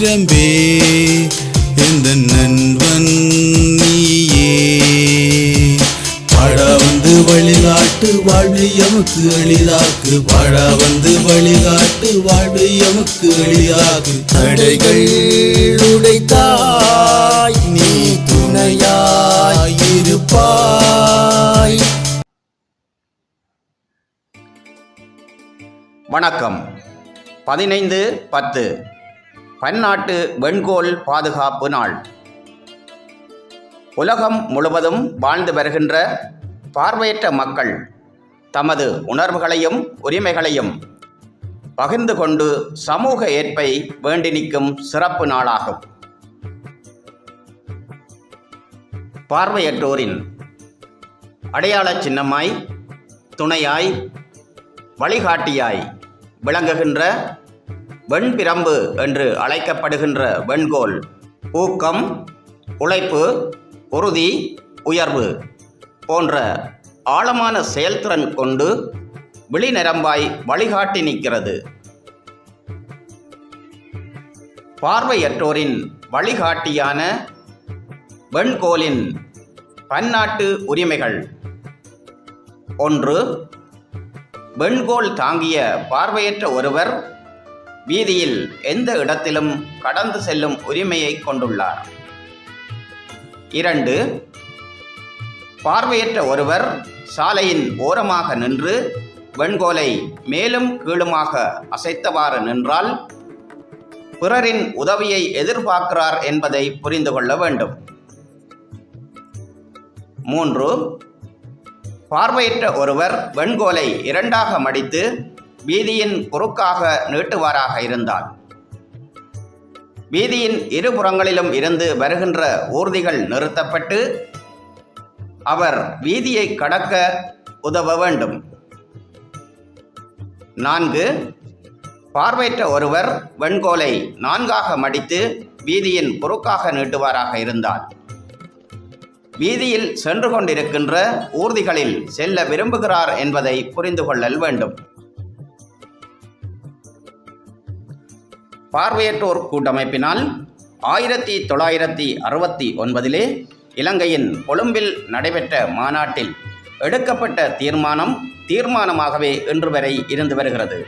பிரம்பே எந்த நண்பன் நீயே. பாடா வந்து வழிகாட்டு வாழ்வு எமக்கு எளிதாக்கு. பாடா வந்து வழிகாட்டு வாழ்வு எமக்கு எளிதாக்கு. தடைகள் உடைத்தாய் நீ துணையாய் இருப்பாய். வணக்கம். 15/10 பன்னாட்டு வெண்கோள் பாதுகாப்பு நாள். உலகம் முழுவதும் வாழ்ந்து வருகின்ற பார்வையற்ற மக்கள் தமது உணர்வுகளையும் உரிமைகளையும் பகிர்ந்து கொண்டு சமூக ஏற்பை வேண்டி நிற்கும் சிறப்பு நாளாகும். பார்வையற்றோரின் அடையாள சின்னமாய், துணையாய், வழிகாட்டியாய் விளங்குகின்ற வெண்பிரம்பு என்று அழைக்கப்படுகின்ற வெண்கோள் ஊக்கம், உழைப்பு, உறுதி, உயர்வு போன்ற ஆழமான செயல்திறன் கொண்டு விழிநரம்பாய் வழிகாட்டி நிற்கிறது. பார்வையற்றோரின் வழிகாட்டியான வெண்கோளின் பன்னாட்டு உரிமைகள். 1. வெண்கோள் தாங்கிய பார்வையற்ற ஒருவர் வீதியில் எந்த இடத்திலும் கடந்து செல்லும் உரிமையை கொண்டுள்ளார். 2. பார்வையற்ற ஒருவர் சாலையின் ஓரமாக நின்று வெண்கோலை மேலும் கீழுமாக அசைத்தவாறு நின்றால் பிறரின் உதவியை எதிர்பார்க்கிறார் என்பதை புரிந்து கொள்ள வேண்டும். 3. பார்வையற்ற ஒருவர் வெண்கோலை இரண்டாக மடித்து வீதியின் குறுக்காக நீட்டுவாராக இருந்தால் வீதியின் இருபுறங்களிலும் இருந்து வருகின்ற ஊர்திகள் நிறுத்தப்பட்டு அவர் வீதியை கடக்க உதவ வேண்டும். 4. பார்வையற்ற ஒருவர் வெண்கோலை 4ஆக மடித்து வீதியின் குறுக்காக நீட்டுவாராக இருந்தால் வீதியில் சென்று கொண்டிருக்கின்ற ஊர்திகளில் செல்ல விரும்புகிறார் என்பதை புரிந்து கொள்ளல் வேண்டும். பார்வையற்றோர் கூட்டமைப்பினால் 1969 இலங்கையின் கொழும்பில் நடைபெற்ற மாநாட்டில் எடுக்கப்பட்ட தீர்மானமாகவே இன்று வரை இருந்து வருகிறது.